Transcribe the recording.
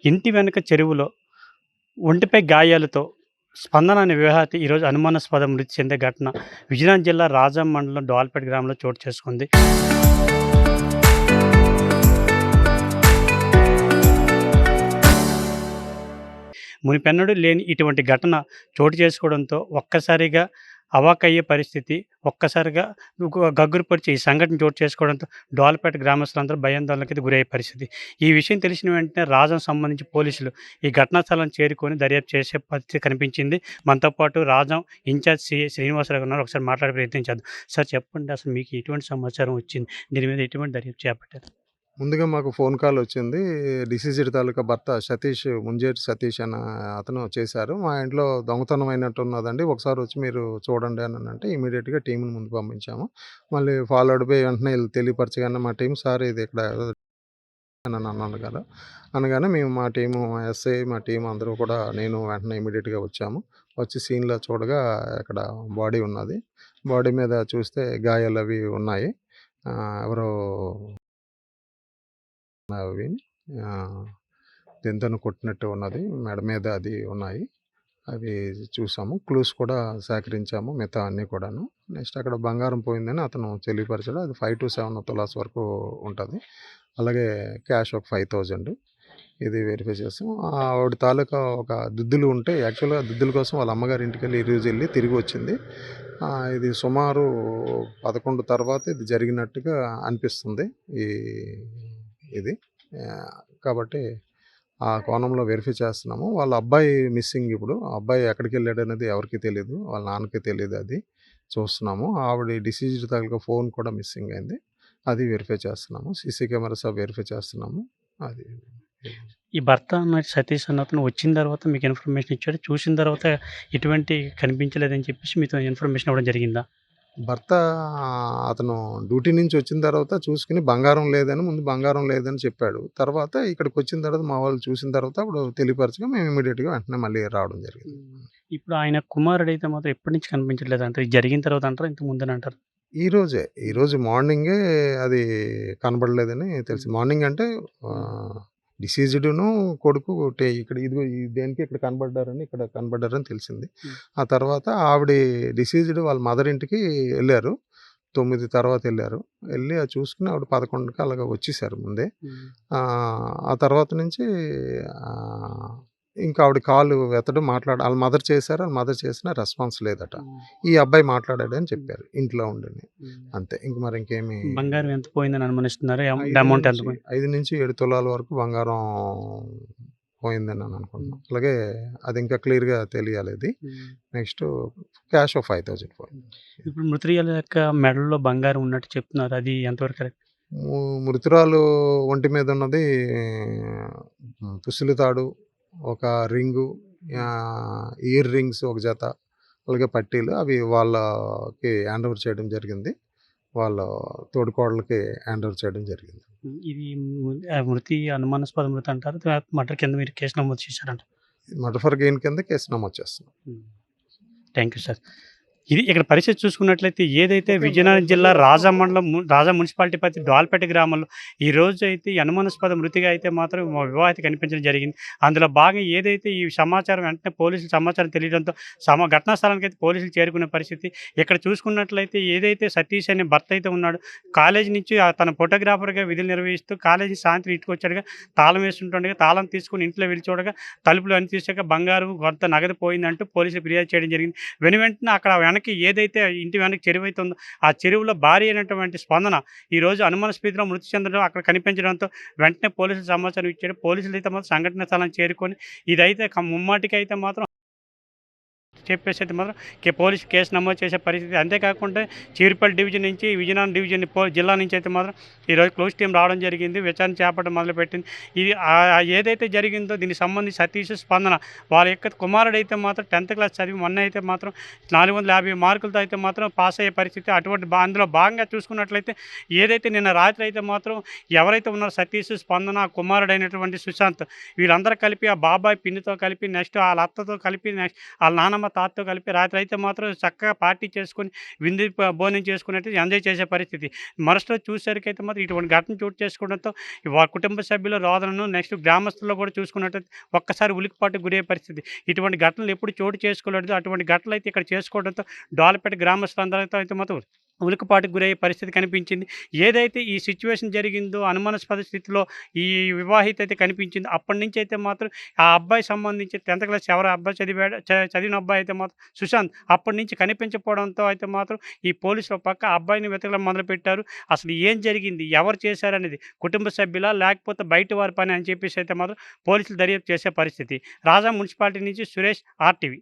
ఇంటి వెనక చెరువులో ఒంటిపై గాయాలతో స్పందన అనే వివాహతి ఈరోజు అనుమానాస్పద మృతి చెందే ఘటన విజయనగరం జిల్లా రాజం మండలం డోల్పేట గ్రామంలో చోటు చేసుకుంది. మునిపెన్నడూ లేని ఇటువంటి ఘటన చోటు చేసుకోవడంతో ఒక్కసారిగా అవాక్కయ్యే పరిస్థితి, ఒక్కసారిగా గగ్గురుపొడిచి ఈ సంఘటన చోటు చేసుకోవడంతో డోల్పేట గ్రామస్తులందరూ భయాందోళనకైతే గురయ్యే పరిస్థితి. ఈ విషయం తెలిసిన వెంటనే రాజం సంబంధించి పోలీసులు ఈ ఘటనా స్థలం చేరుకొని దర్యాప్తు చేసే పరిస్థితి కనిపించింది. మనతో పాటు రాజం ఇన్ఛార్జ్ సిఐ శ్రీనివాసరావు ఉన్నారు. ఒకసారి మాట్లాడే ప్రయత్నం చేద్దాం. సార్ చెప్పండి, అసలు మీకు ఎటువంటి సమాచారం వచ్చింది? దీని మీద ఎటువంటి దర్యాప్తు చేపట్టారు? ముందుగా మాకు ఫోన్ కాల్ వచ్చింది. డిసీజ్డ్ తాలూకా భర్త సతీష్, ముంజేటి సతీష్ అన్న అతను చేశారు. మా ఇంట్లో దొంగతనం అయినట్టున్నదండి, ఒకసారి వచ్చి మీరు చూడండి అని అంటే ఇమీడియట్‌గా టీమ్‌ని ముందు పంపించాము. మళ్ళీ ఫాలోడ్ బై వెంటనే ఈళ్ళు తెలియపరచగానే మా టీమ్ సార్ ఇది ఇక్కడ అని అన్నాను కదా! అనగానే మేము మా టీము ఎస్ఐ, మా టీమ్ అందరూ కూడా నేను వెంటనే ఇమీడియట్‌గా వచ్చాము. వచ్చి సీన్‌లో చూడగా ఇక్కడ బాడీ ఉన్నది. బాడీ మీద చూస్తే గాయాలవి ఉన్నాయి. ఎవరో అవి దేనితోనో కొట్టినట్టు ఉన్నది. మెడ మీద అది ఉన్నాయి. అవి చూసాము. క్లూస్ కూడా సేకరించాము, మిగతా అన్నీ కూడాను. నెక్స్ట్ అక్కడ బంగారం పోయిందని అతను తెలియపరిచాడు. అది 5-7 తులాస్ వరకు ఉంటుంది. అలాగే క్యాష్ ఒక 5,000 ఇది వెరిఫై చేసాం. ఆవిడ తాలూకా ఒక దుద్దులు ఉంటే యాక్చువల్‌గా దుద్దుల కోసం వాళ్ళ అమ్మగారి ఇంటికెళ్ళి ఈరోజు వెళ్ళి తిరిగి వచ్చింది. ఇది సుమారు 11 తర్వాత ఇది జరిగినట్టుగా అనిపిస్తుంది. ఇది కాబట్టి ఆ కోణంలో వెరిఫై చేస్తున్నాము. వాళ్ళ అబ్బాయి మిస్సింగ్ ఇప్పుడు. ఆ అబ్బాయి ఎక్కడికెళ్ళాడనేది ఎవరికీ తెలీదు. వాళ్ళ నాన్నకి తెలీదు అది. చూస్తున్నాము. ఆవిడ డిసీజ్డ్ తాలూకా ఫోన్ కూడా మిస్సింగ్ అయింది. అది వెరిఫై చేస్తున్నాము. సీసీ కెమెరాస్ అవి వెరిఫై చేస్తున్నాము. అది ఈ భర్త అన్న సతీష్ అన్న అతను వచ్చిన తర్వాత మీకు ఇన్ఫర్మేషన్ ఇచ్చాడు. చూసిన తర్వాత ఎటువంటి కనిపించలేదని చెప్పేసి మీతో ఇన్ఫర్మేషన్ ఇవ్వడం జరిగిందా? భర్త అతను డ్యూటీ నుంచి వచ్చిన తర్వాత చూసుకుని బంగారం లేదని, ముందు బంగారం లేదని చెప్పాడు. తర్వాత ఇక్కడికొచ్చిన తర్వాత మా వాళ్ళు చూసిన తర్వాత అప్పుడు తెలియపరచగా మేము ఇమ్మీడియేట్‌గా వెంటనే మళ్ళీ రావడం జరిగింది. ఇప్పుడు ఆయన కుమారుడైతే మాత్రం ఎప్పటి నుంచి కనిపించట్లేదంటారు? ఇది జరిగిన తర్వాత అంటారా? ఇంతకు ముందేనంటారా? ఈరోజు మార్నింగే అది కనబడలేదని తెలిసి మార్నింగ్ అంటే డిసీజ్డ్‌ను కొడుకు ఇక్కడ ఇదిగో దేనికి ఇక్కడ కనబడ్డారని తెలిసింది. ఆ తర్వాత ఆవిడ డిసీజ్డ్ వాళ్ళ మదర్ ఇంటికి ఎళ్లారు. 9 తర్వాత ఎళ్లారు. ఎళ్లి అది చూసుకొని ఆవిడ 11కి అలాగా వచ్చేసారు ముందే. ఆ తర్వాత నుంచి ఇంకా ఆవిడ కాల్ ఎత్తడం ఆళ్ళ మదర్ చేశారు. ఆళ్ళ మదర్ చేసినా రెస్పాన్స్ లేదట. ఈ అబ్బాయి మాట్లాడాడని చెప్పారు ఇంట్లో ఉండిని. అంతే. ఇంక మరి ఇంకేమి. బంగారం ఎంత పోయిందని అనుమానిస్తున్నారు? అమౌంట్ ఎంత పోయింది? 5-7 తులాల వరకు బంగారం పోయిందని నేను అనుకుంటున్నాను. అలాగే అది ఇంకా క్లియర్‌గా తెలియాలి అది. నెక్స్ట్ క్యాష్ ఒక 5,000 పోయింది. ఇప్పుడు మృతురాలి యొక్క మెడలో బంగారం ఉన్నట్టు చెప్తున్నారు. అది ఎంతవరకు కరెక్ట్? మృతురాలు ఒంటి మీద ఉన్నది పుసిలి తాడు, ఒక రింగు, ఇయర్ రింగ్స్ ఒక జత, అలాగే పట్టీలు అవి వాళ్ళకి హ్యాండ్ ఓవర్ చేయడం జరిగింది. వాళ్ళ తోడికోడళ్ళకి హ్యాండ్ ఓవర్ చేయడం జరిగింది. ఇది మృతి అనుమానాస్పద మృతి అంటారు. మర్డర్ కింద మీరు కేసు నమోదు చేశారంట. మర్డర్ ఫర్ గెయిన్ కింద కేసు నమోదు చేస్తున్నాం. Thank you sir. ఇది ఇక్కడ పరిస్థితి చూసుకున్నట్లయితే ఏదైతే విజయనగరం జిల్లా రాజం మండలం రాజం మున్సిపాలిటీ పరిధి డోల్పేట గ్రామంలో ఈరోజు అయితే ఈ అనుమానాస్పద మృతిగా అయితే మాత్రం వివాహిత కనిపించడం జరిగింది. అందులో భాగంగా ఏదైతే ఈ సమాచారం వెంటనే పోలీసులు సమాచారం తెలియడంతో ఘటనా స్థలానికి అయితే పోలీసులు చేరుకునే పరిస్థితి. ఇక్కడ చూసుకున్నట్లయితే ఏదైతే సతీష్ అనే భర్త అయితే ఉన్నాడు, కాలేజీ నుంచి తన ఫోటోగ్రాఫర్గా విధులు నిర్వహిస్తూ కాలేజీ సాయంత్రం ఇంటికి వచ్చాడుగా, తాళం వేస్తుండగా తాళం తీసుకుని ఇంట్లో వెళ్ళి చూడగా తలుపులు అన్ని తీసాక బంగారు కొంత నగదు పోయిందంటూ పోలీసులు ఫిర్యాదు చేయడం జరిగింది. వెంటనే అక్కడ వెనక్కి ఏదైతే ఇంటి వెనక్కి చెరువు అయితే ఉందో ఆ చెరువులో భారీ అయినటువంటి స్పందన ఈరోజు అనుమానాస్పదంగా మృతి చెందడం అక్కడ కనిపించడంతో వెంటనే పోలీసులు సమాచారం ఇచ్చారు. పోలీసులు అయితే మాత్రం సంఘటన స్థలం చేరుకొని ఇదైతే ముమ్మాటికి అయితే మాత్రం చెప్పేసి అయితే మాత్రం పోలీసు కేసు నమోదు చేసే పరిస్థితి. అంతేకాకుండా చీరుపల్లి డివిజన్ నుంచి విజయనగరం డివిజన్ జిల్లా నుంచి అయితే మాత్రం ఈరోజు క్లోజ్ టీం రావడం జరిగింది. విచారణ చేపట్టడం మొదలుపెట్టింది. ఇది ఏదైతే జరిగిందో దీనికి సంబంధించి సతీష్ స్పందన వాళ్ళ యొక్క కుమారుడు అయితే మాత్రం 10th క్లాస్ చదివి మొన్న అయితే మాత్రం 450 మార్కులతో అయితే మాత్రం పాస్ అయ్యే పరిస్థితి. అటువంటి అందులో భాగంగా చూసుకున్నట్లయితే ఏదైతే నిన్న రాత్రి అయితే మాత్రం ఎవరైతే ఉన్నారో సతీష్, స్పందన, కుమారుడైనటువంటి సుశాంత్ వీళ్ళందరూ కలిపి ఆ బాబాయ్ పిన్నితో కలిపి నెక్స్ట్ వాళ్ళ అత్తతో కలిపి నెక్స్ట్ వాళ్ళ నాన్నమ్మ తాతతో కలిపి రాత్రి అయితే మాత్రం చక్కగా పార్టీ చేసుకొని భోజనం చేసుకున్నట్టు ఎంజాయ్ చేసే పరిస్థితి. మరుసటి రోజు చూసేసరికైతే మాత్రం ఇటువంటి ఘటన చోటు చేసుకోవడంతో కుటుంబ సభ్యుల రోదనను నెక్స్ట్ గ్రామస్తుల్లో కూడా చూసుకున్నట్టయితే ఒక్కసారి ఉలిక్కిపాటుకు గురయ్యే పరిస్థితి. ఇటువంటి ఘటనలు ఎప్పుడు చోటు చేసుకోలేదు. అటువంటి ఘటనలైతే ఇక్కడ చేసుకోవడంతో డోలపేట గ్రామస్తులందరితో అయితే మాత్రం ఉలికిపాటుకు గురయ్యే పరిస్థితి కనిపించింది. ఏదైతే ఈ సిట్యుయేషన్ జరిగిందో అనుమానాస్పద స్థితిలో ఈ వివాహిత అయితే కనిపించింది. అప్పటి నుంచి అయితే మాత్రం ఆ అబ్బాయి సంబంధించి 10th క్లాస్ ఎవరు అబ్బాయి చదివాడో చదివిన అబ్బాయి అయితే మాత్రం సుశాంత్ అప్పటి నుంచి కనిపించకపోవడంతో అయితే మాత్రం ఈ పోలీసులు ఒక పక్క ఆ అబ్బాయిని వెతకడం మొదలుపెట్టారు. అసలు ఏం జరిగింది? ఎవరు చేశారనేది కుటుంబ సభ్యులా లేకపోతే బయట వారి పని అని చెప్పేసి అయితే మాత్రం పోలీసులు దర్యాప్తు చేసే పరిస్థితి. రాజా మున్సిపాలిటీ నుంచి సురేష్ ఆర్టీవీ.